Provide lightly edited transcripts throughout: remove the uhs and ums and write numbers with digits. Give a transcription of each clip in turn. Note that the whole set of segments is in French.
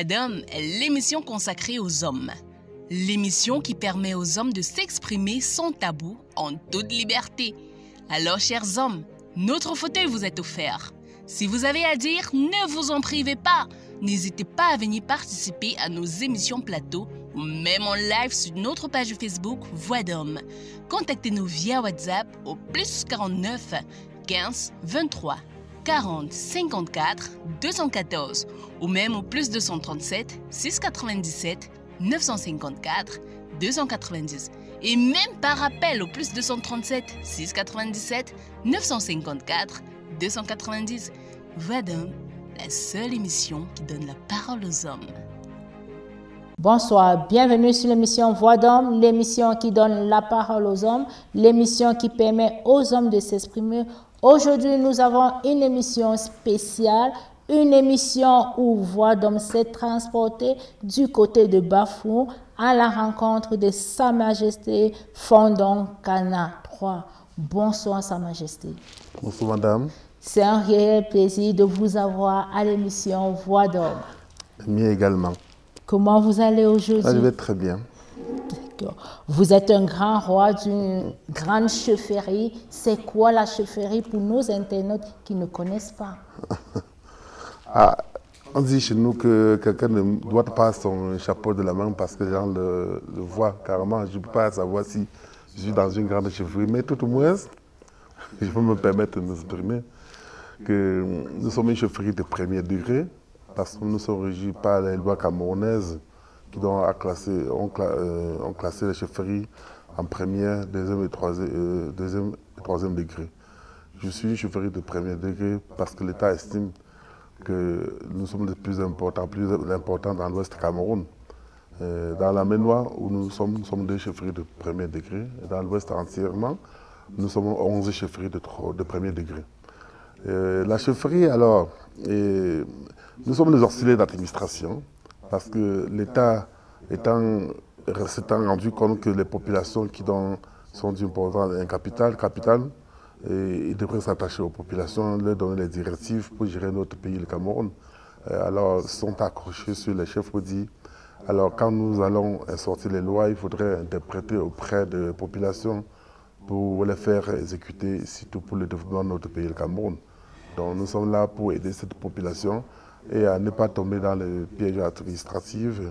Voix d'homme est l'émission consacrée aux hommes. L'émission qui permet aux hommes de s'exprimer sans tabou, en toute liberté. Alors, chers hommes, notre fauteuil vous est offert. Si vous avez à dire, ne vous en privez pas. N'hésitez pas à venir participer à nos émissions plateau ou même en live sur notre page Facebook Voix d'homme. Contactez-nous via WhatsApp au +49 15 23 40 54 214 ou même au +237 697 954 290 et même par appel au +237 697 954 290. Voix d'homme, la seule émission qui donne la parole aux hommes. Bonsoir, bienvenue sur l'émission Voix d'homme, l'émission qui donne la parole aux hommes, l'émission qui permet aux hommes de s'exprimer. Aujourd'hui, nous avons une émission spéciale, une émission où Voix d'homme s'est transportée du côté de Bafou à la rencontre de Sa Majesté Fondon Kana III. Bonsoir, Sa Majesté. Bonsoir, madame. C'est un réel plaisir de vous avoir à l'émission Voix d'homme. Mien également. Comment vous allez aujourd'hui? Je vais très bien. Vous êtes un grand roi d'une grande chefferie. C'est quoi la chefferie pour nos internautes qui ne connaissent pas? On dit chez nous que quelqu'un ne doit pas son chapeau de la main parce que les gens le voient carrément. Je ne peux pas savoir si je suis dans une grande chefferie, mais tout au moins, je peux me permettre de m'exprimer que nous sommes une chefferie de premier degré parce que nous sommes régis par les lois camerounaises qui ont classé les chefferies en première, deuxième et troisième degré. Je suis une chefferie de premier degré parce que l'État estime que nous sommes les plus importants dans l'Ouest Cameroun. Dans la Ménois, où nous sommes deux chefferies de premier degré. Et dans l'Ouest entièrement, nous sommes 11 chefferies de premier degré. La chefferie, alors, nous sommes les auxiliaires d'administration parce que l'État s'étant rendu compte que les populations qui sont d'une importance capitale, et ils devraient s'attacher aux populations, leur donner les directives pour gérer notre pays, le Cameroun. Alors, ils sont accrochés sur les chefs pour dire, alors quand nous allons sortir les lois, il faudrait interpréter auprès des populations pour les faire exécuter, surtout pour le développement de notre pays, le Cameroun. Donc nous sommes là pour aider cette population et à ne pas tomber dans les pièges administratifs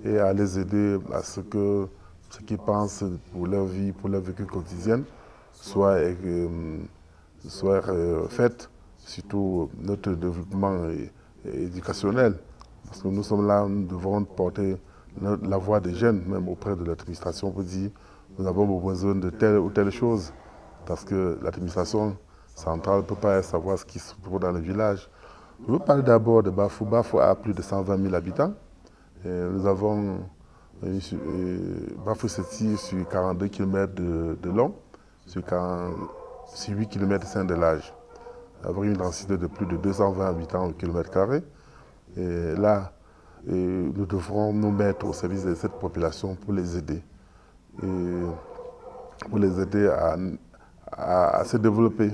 et à les aider à ce que ce qu'ils pensent pour leur vie, pour leur vécu quotidienne, soit fait, surtout notre développement éducationnel. Parce que nous sommes là, nous devons porter la voix des jeunes, même auprès de l'administration, pour dire nous avons besoin de telle ou telle chose. Parce que l'administration centrale ne peut pas savoir ce qui se trouve dans le village. Je veux parler d'abord de Bafou. Bafou a plus de 120 000 habitants. Et nous avons Bafou se situe sur 42 km de long, sur 8 km de large, avec une densité de plus de 220 habitants au kilomètre carré. Et là, nous devrons nous mettre au service de cette population pour les aider. Pour les aider à se développer.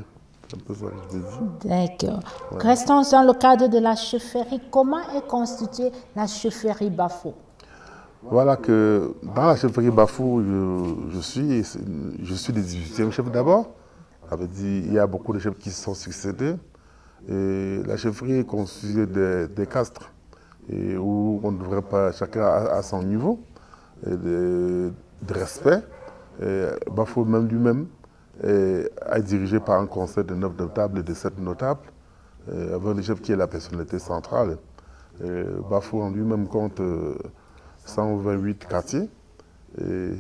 C'est un peu ça que je veux dire. D'accord. Ouais. Restons dans le cadre de la chefferie. Comment est constituée la chefferie Bafou? Voilà que dans la chefferie Bafou, je suis le 18e chef d'abord. Ça veut dire qu'il y a beaucoup de chefs qui se sont succédés. Et la chefferie est constituée des castres, et où on ne devrait pas, chacun à son niveau de respect. Bafou même lui-même est dirigé par un conseil de 9 notables et de 7 notables, avec le chef qui est la personnalité centrale. Bafou en lui-même compte 128 quartiers. Et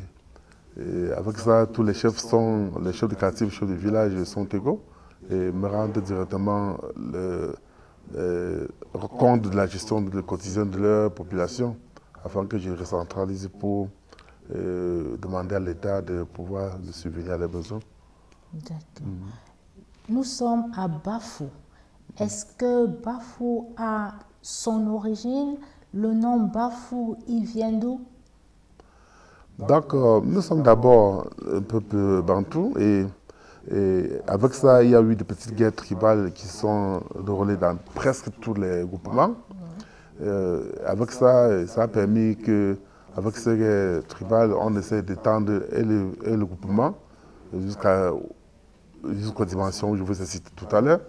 avec ça, tous les chefs de quartier, les chefs de village sont égaux et me rendent directement le compte de la gestion quotidienne de leur population afin que je recentralise pour demander à l'État de pouvoir subvenir à leurs besoins. D'accord. Nous sommes à Bafou. Est-ce que Bafou a son origine? Le nom Bafou, il vient d'où? Donc, nous sommes d'abord un peuple bantou et avec ça, il y a eu des petites guerres tribales qui sont déroulées dans presque tous les groupements. Avec ça, ça a permis que, avec ces guerres tribales, on essaie d'étendre le groupement jusqu'aux dimensions que je vous ai citées tout à l'heure.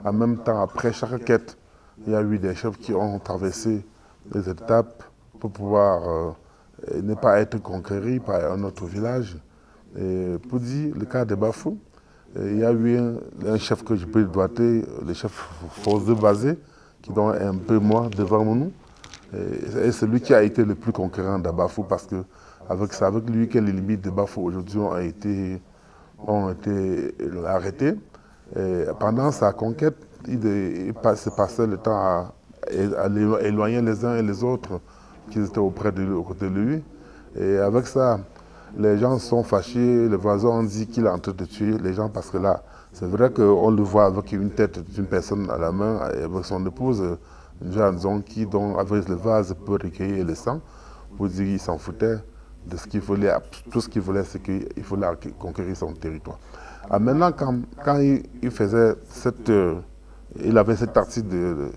En même temps, après chaque quête, il y a eu des chefs qui ont traversé les étapes pour pouvoir ne pas être conquéris par un autre village. Et pour dire le cas de Bafou, il y a eu un chef que je peux doiter, le chef Force de Basé, qui est un peu moins devant nous. Et c'est lui qui a été le plus conquérant de Bafou parce que c'est avec lui que les limites de Bafou aujourd'hui ont été arrêtées. Et pendant sa conquête, il se passait le temps à éloigner les uns et les autres qui étaient auprès de lui. Et avec ça, les gens sont fâchés, les voisins ont dit qu'il est en train de tuer les gens parce que là, c'est vrai qu'on le voit avec une tête d'une personne à la main, avec son épouse, une jeune qui, avec le vase, peut recueillir le sang, pour dire qu'il s'en foutait de ce qu'il voulait. Tout ce qu'il voulait, c'est qu'il voulait conquérir son territoire. Alors maintenant, quand il faisait il avait cette partie de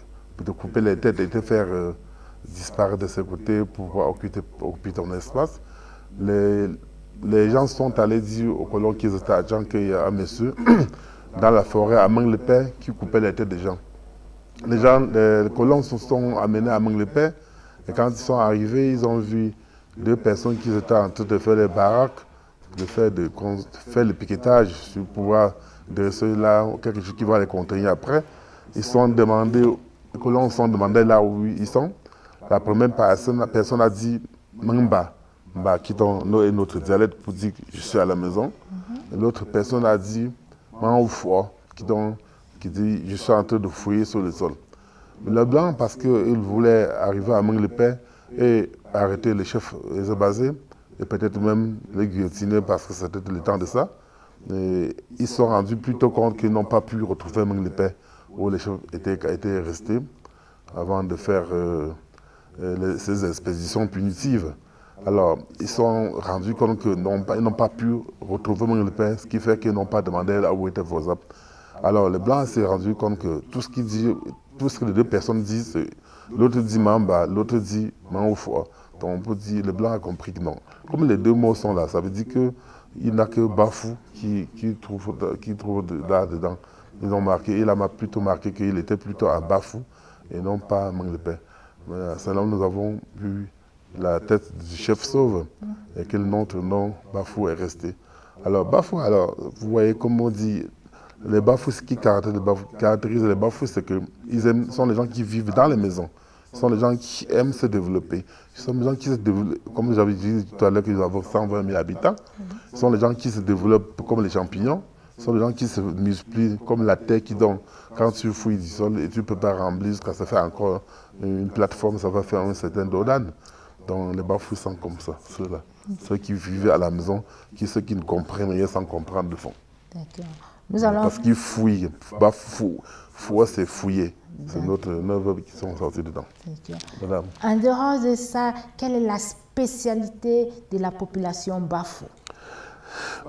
couper les têtes et de faire disparaître de ses côtés pour pouvoir occuper ton espace, les gens sont allés dire aux colons qu'ils étaient agents qu'il y a un monsieur dans la forêt à Mangue-le-Père qui coupait les têtes des gens. Les colons se sont amenés à Mangue-le-Père et quand ils sont arrivés, ils ont vu deux personnes qui étaient en train de faire les baraques, de faire le piquetage pour pouvoir dresser là quelque chose qui va les contenir après. Les colons se sont demandé là où ils sont. La première personne a dit Mamba, qui est notre dialecte pour dire que je suis à la maison. L'autre personne a dit Maoufo, qui dit je suis en train de fouiller sur le sol. Le blanc, parce qu'il voulait arriver à Mangue-le-Père et arrêter les chefs basés et peut-être même les guillotiner parce que c'était le temps de ça. Et ils se sont rendus plutôt compte qu'ils n'ont pas pu retrouver Mangue-le-Père où les chefs étaient restés avant de faire ces expéditions punitives. Alors, ils se sont rendus compte qu'ils n'ont pas pu retrouver Mangue-le-Père, ce qui fait qu'ils n'ont pas demandé là où étaient vos apes. Alors, le blanc s'est rendu compte que tout ce que les deux personnes disent, l'autre dit Mamba, l'autre dit Maoufo. Donc, on peut dire, le blanc a compris que non. Comme les deux mots sont là, ça veut dire qu'il n'a que Bafou qui trouve là-dedans. Il a plutôt marqué qu'il était plutôt à Bafou et non pas à Mangue-le-Père. C'est là où nous avons vu la tête du chef sauve et que notre nom, Bafou, est resté. Alors, Bafou, vous voyez comme on dit, les Bafous, ce qui caractérise les Bafous, c'est qu'ils sont les gens qui vivent dans les maisons. Ce sont les gens qui aiment se développer. Ce sont les gens qui se développent, comme j'avais dit tout à l'heure, que nous avons 120 000 habitants. Ce sont les gens qui se développent comme les champignons. Ce sont les gens qui se multiplient comme la terre qui donne. Quand tu fouilles du sol et tu ne peux pas remplir jusqu'à ça fait encore une plateforme, ça va faire un certain dodane. Donc les Bafous sont comme ça, ceux-là. Ceux qui vivent à la maison, ceux qui ne comprennent rien sans comprendre le fond. D'accord. Parce qu'ils fouillent. Bafou, c'est fouiller. C'est notre verbe qui sont sortis dedans. Voilà. En dehors de ça, quelle est la spécialité de la population Bafou?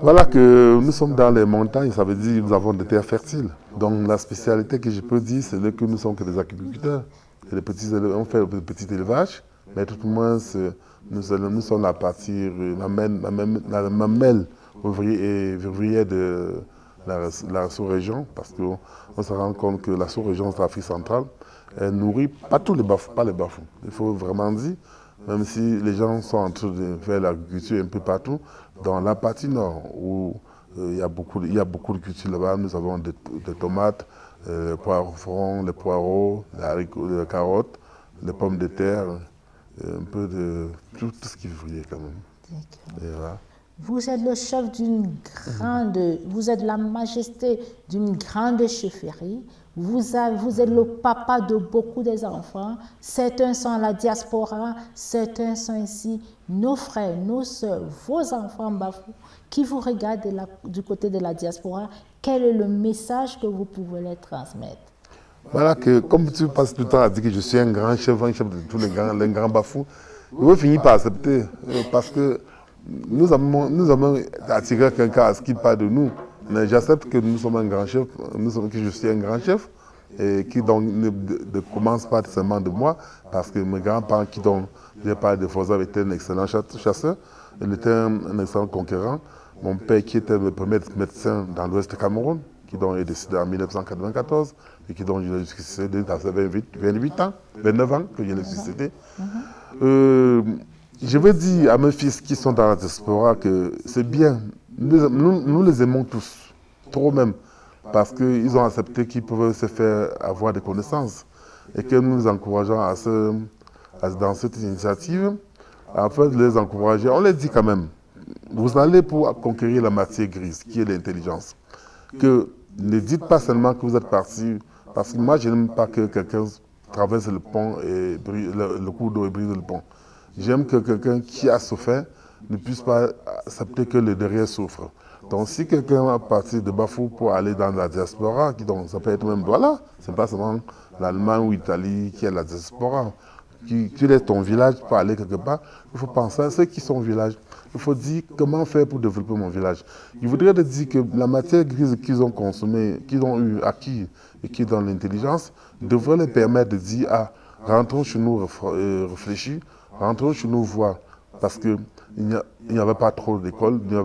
Voilà que nous sommes dans les montagnes, ça veut dire que nous avons des terres fertiles. Donc la spécialité que je peux dire, c'est que nous sommes que des agriculteurs. On fait des petits élevages, mais tout au moins, nous sommes la partie, la mamelle ouvrière de la sous-région, parce qu'on se rend compte que la sous-région de l'Afrique centrale, elle nourrit pas tous les Bafous, pas les Bafous. Il faut vraiment dire, même si les gens sont en train de faire l'agriculture un peu partout, dans la partie nord, où il y a beaucoup de cultures là-bas, nous avons des tomates, les poivrons, les poireaux, les carottes, les pommes de terre, un peu de tout ce qui est ouvrier quand même. Et voilà. Vous êtes le chef vous êtes la majesté d'une grande chefferie. Vous êtes le papa de beaucoup des enfants. Certains sont à la diaspora, certains sont ici. Nos frères, nos soeurs, vos enfants Bafou, qui vous regardent du côté de la diaspora, quel est le message que vous pouvez leur transmettre? Voilà que, comme tu passes tout le temps à dire que je suis un grand chef de tous les grands Bafous, vous finissez par accepter, parce que nous avons attiré quelqu'un à ce qu'il parle de nous. Mais j'accepte que nous sommes un grand chef, que je suis un grand chef, et qui donc ne commence pas seulement de moi, parce que mes grands-parents qui donc, j'ai parlé de Fosab, étaient un excellent chasseur, il était un excellent conquérant. Mon père qui était le premier médecin dans l'ouest du Cameroun, qui donc est décédé en 1994, et qui donc je l'ai succédé, ça fait 28 ans, 29 ans que je l'ai succédé. Je veux dire à mes fils qui sont dans la diaspora que c'est bien, nous les aimons tous, trop même, parce qu'ils ont accepté qu'ils peuvent se faire avoir des connaissances et que nous les encourageons dans cette initiative, afin de les encourager. On les dit quand même, vous allez pour conquérir la matière grise, qui est l'intelligence. Que ne dites pas seulement que vous êtes parti, parce que moi je n'aime pas que quelqu'un traverse le pont et le cours d'eau et brise le pont. J'aime que quelqu'un qui a souffert ne puisse pas accepter que le derrière souffre. Donc si quelqu'un a parti de Bafou pour aller dans la diaspora, donc ça peut être même voilà, c'est pas seulement l'Allemagne ou l'Italie qui est la diaspora. Tu laisses ton village pour aller quelque part, il faut penser à ceux qui sont au village. Il faut dire comment faire pour développer mon village. Je voudrais te dire que la matière grise qu'ils ont consommée, qu'ils ont eu acquis et qui est dans l'intelligence, devrait les permettre de dire ah, rentrons chez nous réfléchis, rentrons chez nous voir. Parce qu'il n'y avait pas trop d'écoles, nous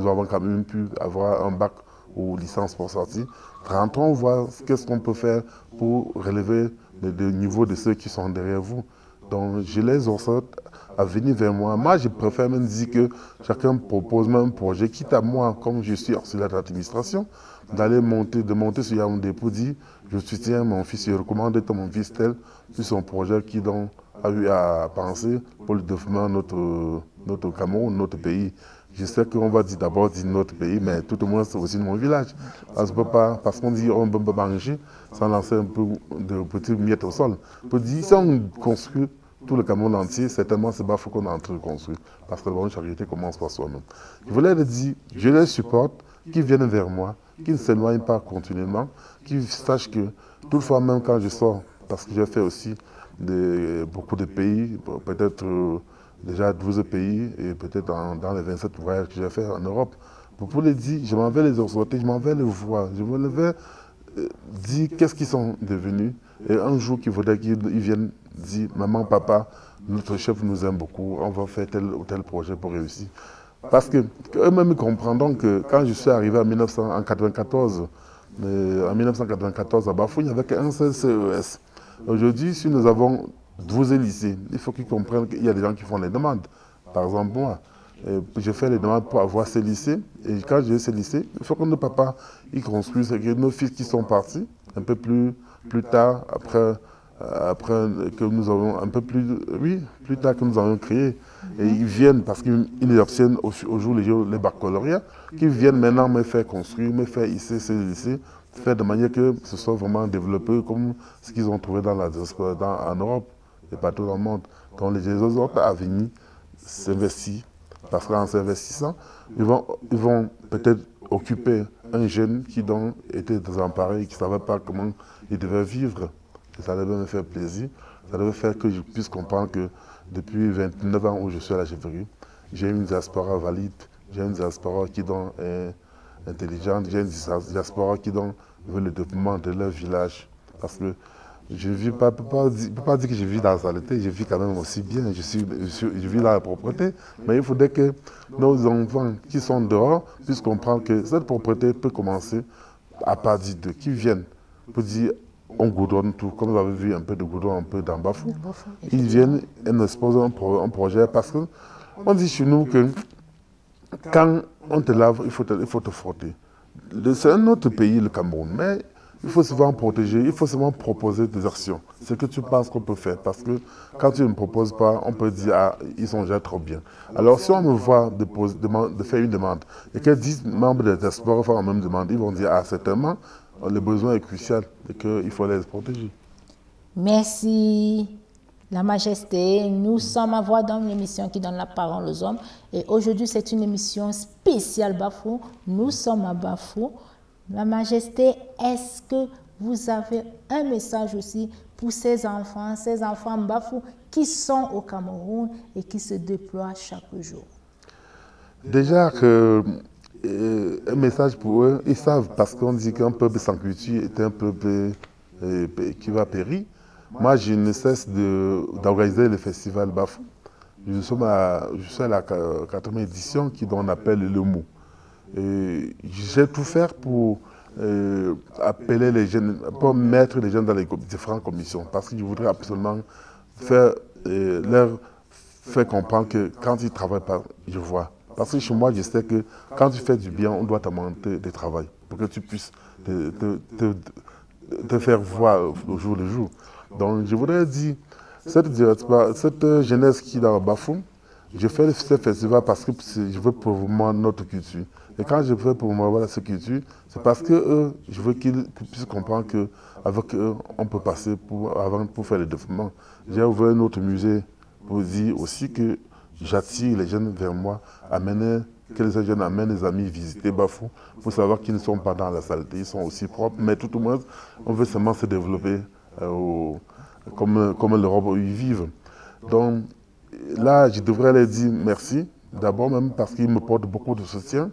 avons quand même pu avoir un bac ou licence pour sortir. Rentrons voir qu'est-ce qu'on peut faire pour relever le niveau de ceux qui sont derrière vous. Donc je les exhorte à venir vers moi. Moi, je préfère même dire que chacun propose même un projet, quitte à moi, comme je suis auxiliaire d'administration, de monter sur Yaoundé pour dire je soutiens mon fils, je recommande à mon fils tel sur son projet qui donc a eu à penser pour le développement de notre Cameroun, notre pays. Je sais qu'on va dire d'abord notre pays, mais tout au moins c'est aussi mon village. Parce qu'on dit on ne peut pas manger sans lancer un peu de petites miettes au sol. On peut dire si on construit tout le Cameroun entier, certainement c'est Bafou qu'on est en train de construire. Parce que la bonne charité commence par soi-même. Je voulais le dire, je les supporte, qu'ils viennent vers moi, qu'ils ne s'éloignent pas continuellement, qu'ils sachent que toutefois même quand je sors, parce que j'ai fait aussi beaucoup de pays, peut-être déjà 12 pays et peut-être dans les 27 voyages que j'ai fait en Europe. Pour les dire, je m'en vais les exhorter, je m'en vais les voir, je me vais dire qu'est-ce qu'ils sont devenus. Et un jour qu'il faudrait qu'ils viennent dire, maman, papa, notre chef nous aime beaucoup, on va faire tel ou tel projet pour réussir. Parce qu'eux-mêmes comprendront que quand je suis arrivé en 1994 à Bafou, il n'y avait qu'un seul CES. Aujourd'hui, si nous avons 12 lycées, il faut qu'ils comprennent qu'il y a des gens qui font les demandes. Par exemple, moi, je fais les demandes pour avoir ces lycées. Et quand j'ai ces lycées, il faut que nos papas ils construisent, que nos fils qui sont partis, un peu plus tard, après que nous avons un peu plus tard que nous avons créé. Et ils viennent, parce qu'ils obtiennent au jour le jour les baccalauréats, qu'ils viennent maintenant me faire construire, me faire hisser ces lycées, faire de manière que ce soit vraiment développé comme ce qu'ils ont trouvé dans la diaspora, en Europe et partout dans le monde. Donc les autres à venir s'investir, parce qu'en s'investissant, ils vont peut-être occuper un jeune qui donc était désemparé, qui ne savait pas comment il devait vivre. Et ça devait me faire plaisir, ça devait faire que je puisse comprendre que depuis 29 ans où je suis à la chefferie, j'ai une diaspora valide, j'ai une diaspora qui donc est intelligente, j'ai une diaspora qui donc veut le développement de leur village. Parce que je ne peux pas dire que je vis dans la saleté, je vis quand même aussi bien, je vis dans la propreté, mais il faudrait que nos enfants qui sont dehors puissent comprendre que cette propreté peut commencer à partir d'eux, qui viennent pour dire on goudronne tout, comme vous avez vu un peu de goudron un peu dans Bafou. Ils viennent et nous exposent un projet parce qu'on dit chez nous que quand on te lave, il faut te frotter. C'est un autre pays, le Cameroun, mais il faut souvent protéger, il faut souvent proposer des actions. Ce que tu penses qu'on peut faire, parce que quand tu ne proposes pas, on peut dire ah, ils sont déjà trop bien. Alors si on me voit de faire une demande et que 10 membres de la diaspora font la même demande, ils vont dire ah, certainement, le besoin est crucial et qu'il faut les protéger. Merci, La Majesté. Nous sommes à Voix d'Homme, l'émission qui donne la parole aux hommes. Et aujourd'hui, c'est une émission spéciale Bafou. Nous sommes à Bafou. La Majesté, est-ce que vous avez un message aussi pour ces enfants Bafou qui sont au Cameroun et qui se déploient chaque jour? Déjà, un message pour eux. Ils savent, parce qu'on dit qu'un peuple sans culture est un peuple qui va périr. Moi, je ne cesse d'organiser le festival Bafou. Je suis à la 4e édition qui on appelle le mot. J'ai tout fait pour appeler les jeunes, pour mettre les jeunes dans les différentes commissions, parce que je voudrais absolument leur faire comprendre que quand ils ne travaillent pas, je vois. Parce que chez moi, je sais que quand tu fais du bien, on doit t'augmenter de travail pour que tu puisses te faire voir au jour le jour. Donc, je voudrais dire, cette jeunesse qui est dans le Bafou, je fais ce festival parce que je veux promouvoir notre culture. Et quand je veux promouvoir cette culture, c'est parce que eux, je veux qu'ils puissent comprendre qu'avec eux, on peut passer pour faire le développement. J'ai ouvert un autre musée pour dire aussi que j'attire les jeunes vers moi, que les jeunes amènent les amis visiter Bafou pour savoir qu'ils ne sont pas dans la saleté, ils sont aussi propres, mais tout au moins, on veut seulement se développer comme l'Europe où ils vivent. Donc là, je devrais leur dire merci, d'abord même parce qu'ils me portent beaucoup de soutien.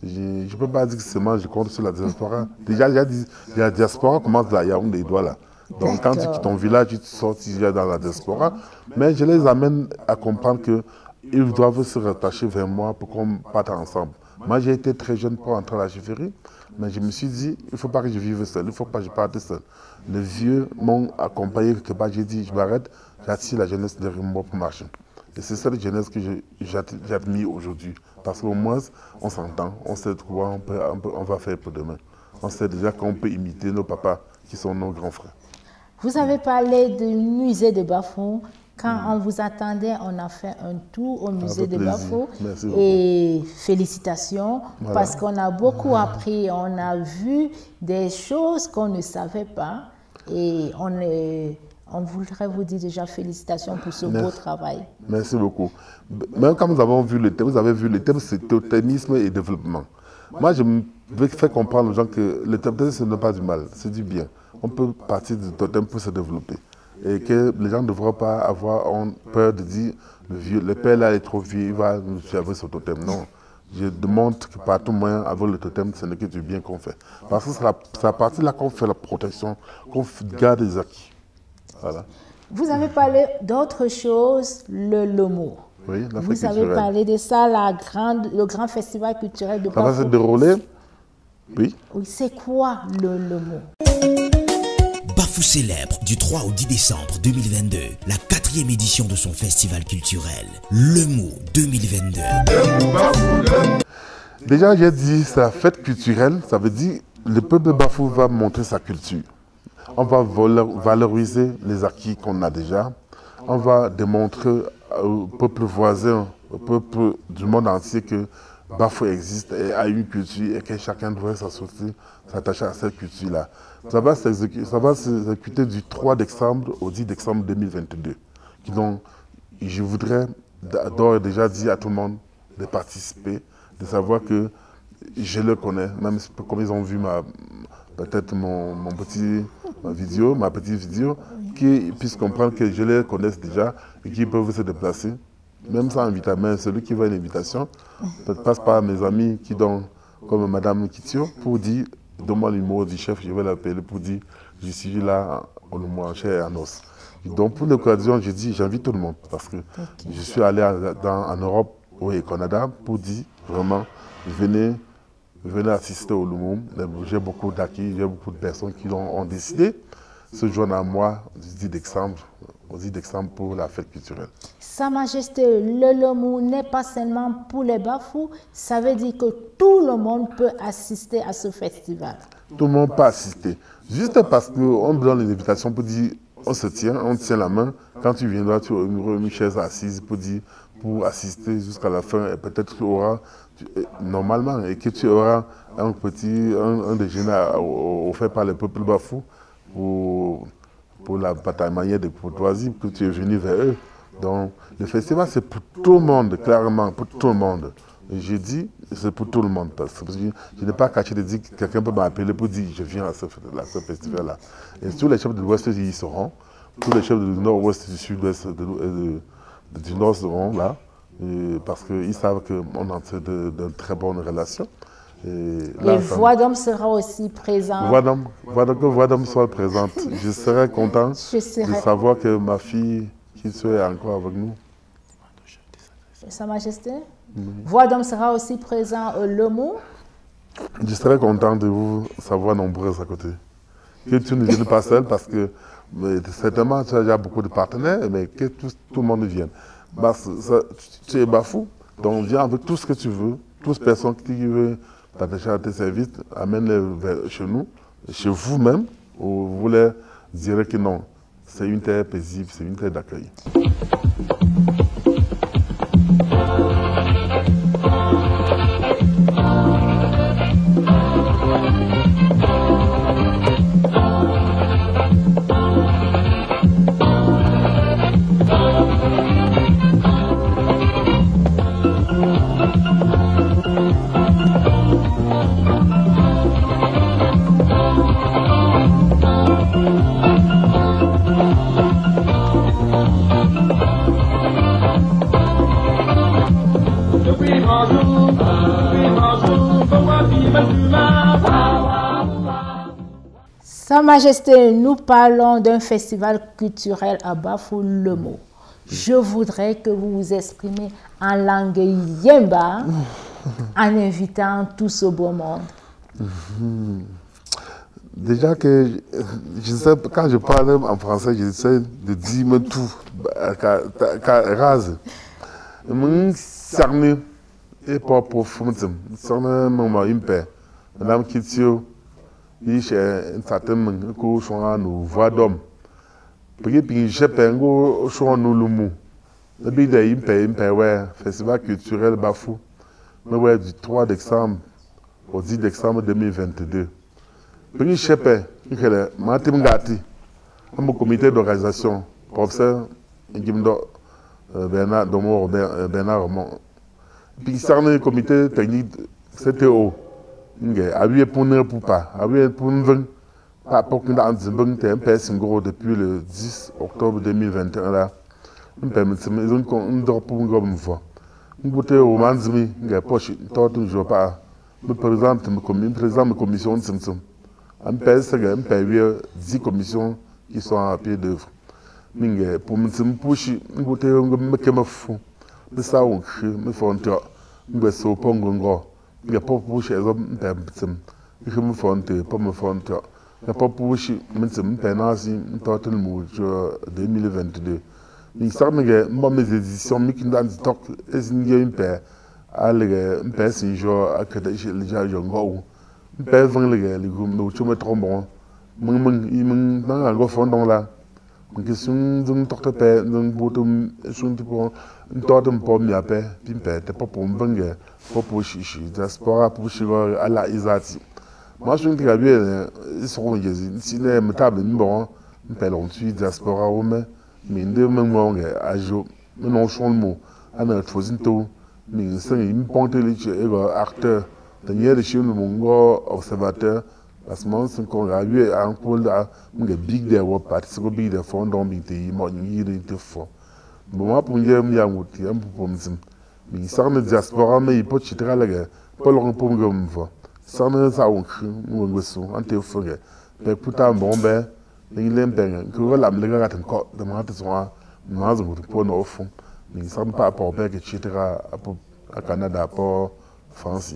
Je ne peux pas dire que seulement je compte sur la diaspora. Déjà, la diaspora commence à Yaoundé, là. Donc quand tu quittes ton village, tu sors dans la diaspora. Mais je les amène à comprendre qu'ils doivent se rattacher vers moi pour qu'on parte ensemble. Moi, j'ai été très jeune pour entrer à la chefferie, mais je me suis dit, il ne faut pas que je vive seul, il ne faut pas que je parte seul. Les vieux m'ont accompagné quelque part, j'ai dit, je m'arrête, j'attire la jeunesse derrière moi pour marcher. Et c'est cette jeunesse que j'admire aujourd'hui. Parce qu'au moins, on s'entend, on sait quoi on va faire pour demain. On sait déjà qu'on peut imiter nos papas qui sont nos grands frères. Vous avez parlé du musée de Bafou. Quand on vous attendait, on a fait un tour au musée de Bafou. Et félicitations, voilà. Parce qu'on a beaucoup appris, on a vu des choses qu'on ne savait pas. Et on voudrait vous dire déjà félicitations pour ce beau travail. Merci beaucoup. Même quand nous avons vu le thème, vous avez vu le thème, c'est totémisme et développement. Moi, je veux faire comprendre aux gens que le totem, ce n'est pas du mal, c'est du bien. On peut partir du totem pour se développer. Et que les gens ne devraient pas avoir peur de dire le père là est trop vieux, il va nous tuer avec ce totem. Non. Je demande que par tout moyen, avec le totem, ce n'est que du bien qu'on fait. Parce que c'est à partir de là qu'on fait la protection, qu'on garde les acquis. Voilà. Vous avez parlé d'autre chose, le Lomo. Oui, vous avez parlé de ça, le grand festival culturel de Bafou. Ça va se dérouler. Oui. Oui, c'est quoi le Lomo? Bafou célèbre du 3 au 10 décembre 2022 la 4e édition de son festival culturel, Le Mot 2022. Déjà, j'ai dit, c'est la fête culturelle, ça veut dire le peuple de Bafou va montrer sa culture. On va valoriser les acquis qu'on a déjà. On va démontrer au peuple voisin, au peuple du monde entier que Bafou existe et a une culture et que chacun doit s'attacher à cette culture-là. Ça va s'exécuter du 3 décembre au 10 décembre 2022. Donc, je voudrais d'ores et déjà dire à tout le monde de participer, de savoir que je le connais, même comme ils ont vu peut-être ma petite vidéo, qu'ils puissent comprendre que je les connais déjà et qu'ils peuvent se déplacer. Même sans invitation, mais celui qui veut une invitation, passe par mes amis qui donnent, comme Madame Kitio, pour dire, donne-moi le numéro du chef, je vais l'appeler pour dire, je suis là, au moins cher à Nos. Donc pour l'occasion, je dis, j'invite tout le monde, parce que je suis allé en Europe ou au Canada pour dire, vraiment, venez assister au Lumum. J'ai beaucoup d'acquis, j'ai beaucoup de personnes qui ont décidé de se joindre à moi du 10 décembre, au 10 décembre pour la fête culturelle. Sa Majesté, le Lumum n'est pas seulement pour les Bafou, ça veut dire que tout le monde peut assister à ce festival. Tout le monde peut assister. Juste parce qu'on me donne une invitation pour dire, on tient la main. Quand tu viendras, tu auras une chaise assise pour assister jusqu'à la fin. Et peut-être tu auras, normalement, et que tu auras un déjeuner offert par le peuple Bafou pour la bataille manière de courtoisie, que tu es venu vers eux. Donc, le festival, c'est pour tout le monde, clairement, pour tout le monde. Et je dis, c'est pour tout le monde. Parce que je n'ai pas caché de dire que quelqu'un peut m'appeler pour dire je viens à ce festival-là. Et tous les chefs de l'Ouest, ils y seront. Tous les chefs du Nord-Ouest, du Sud-Ouest, du Nord seront là. Parce qu'ils savent qu'on a de très bonnes relations. Et Voix d'homme sera aussi présent. Que Voix d'homme soit présente. Je serais content de savoir que ma fille qui soit encore avec nous. Sa Majesté. Voix d'homme sera aussi présent le mot. Je serais content de vous savoir nombreuses à côté. Que tu ne viennes pas seul parce que certainement tu as déjà beaucoup de partenaires, mais que tout le monde vienne. Tu es Bafou, donc viens avec tout ce que tu veux. Toutes les personnes qui veulent t'attacher à tes services, amène-les chez nous, chez vous-même, où vous leur direz que non, c'est une terre paisible, c'est une terre d'accueil. Sa Majesté, nous parlons d'un festival culturel à Bafou-le-Mot. Je voudrais que vous vous exprimez en langue Yemba en invitant tout ce beau monde. Déjà que je sais, quand je parle en français, j'essaie de dire tout. Rase. Cerné et pas profond. Cerné, maman, une paix. Madame Kitio. Il y a un certain nombre de voix d'homme. Puis je pense que nous l'humour. Le but de festival culturel Bafou, du 3 décembre au 10 décembre 2022. Puis je pense que Martin Gatti, un comité d'organisation, professeur Bernard Romont. Puis le comité technique CTO. Depuis le 10 octobre 2021 là, nous permettons de commission 10 commissions qui sont à pied d'œuvre. Pour il n'y a pas pour chez les hommes, il y a pas me font, il n'y a pas pour chez les total 2022. Il semble que mes éditions, mais qui dans stock, est une paire, à un paire, c'est un jour à que les gens ont un paire, les groupes, nous, tu me trombons. Il m'a un fond dans la. Question d'un tortepé, d'un bouton, un totem pour m'y appeler, pimper, t'es pas pour me banger, pas pour chichi, diaspora pour chier à la isati. Moi, je suis très bien, ils seront les si les métables, bon, un pelon, tu diaspora au mais deux moments, à jour, mais non, je le mot, à notre fosinto, mais c'est une ponte de acteur, dernier de chez nous, observateur. Parce que moi, c'est qu'on a eu un peu de big day, ou participer big day, fond dans big day, moi, il est fort. Moi, pour dire, il y a un peu pour me dire, mais il s'en est diaspora, mais il peut chiter à la guerre, pas le pour me voir. Ça ne ça on cru, on le sou, on te fait. Mais putain, bon, ben, il est bien, que voilà, le gars a un corps de ma tête, moi, je vous pour nos fonds, mais il s'en pas pour bien que chiter à Canada, pour France.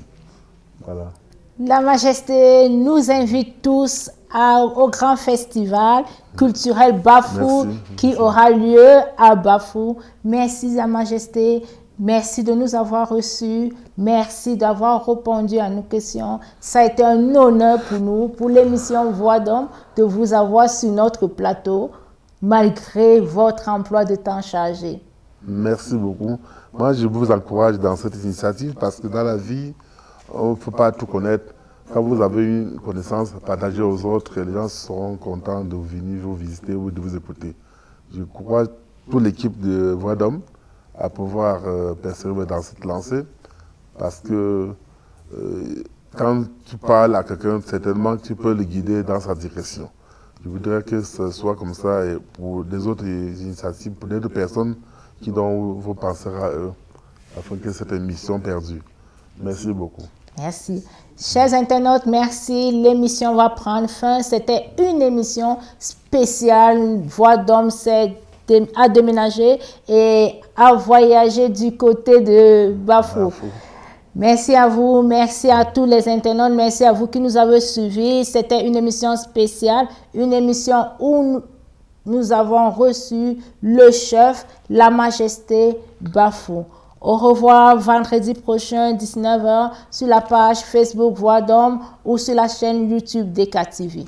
Voilà. La Majesté nous invite tous au grand festival culturel Bafou qui aura lieu à Bafou. Merci Sa Majesté, merci de nous avoir reçus, merci d'avoir répondu à nos questions. Ça a été un honneur pour nous, pour l'émission Voix d'Homme, de vous avoir sur notre plateau, malgré votre emploi de temps chargé. Merci beaucoup. Moi, je vous encourage dans cette initiative parce que dans la vie, on ne peut pas tout connaître. Quand vous avez une connaissance, partagez aux autres et les gens seront contents de venir vous visiter ou de vous écouter. Je crois toute l'équipe de Voix d'Homme à pouvoir persévérer dans cette lancée parce que quand tu parles à quelqu'un, certainement que tu peux le guider dans sa direction. Je voudrais que ce soit comme ça et pour des autres initiatives, pour d'autres personnes qui dont vous penserez à eux, afin que cette émission perdure. Merci beaucoup. Merci. Chers internautes, merci. L'émission va prendre fin. C'était une émission spéciale. Voix d'homme a déménagé et a voyagé du côté de Bafou. Merci à vous, merci à tous les internautes, merci à vous qui nous avez suivis. C'était une émission spéciale, une émission où nous avons reçu le chef, La Majesté Bafou. Au revoir vendredi prochain, 19h, sur la page Facebook Voix d'Homme ou sur la chaîne YouTube DK TV.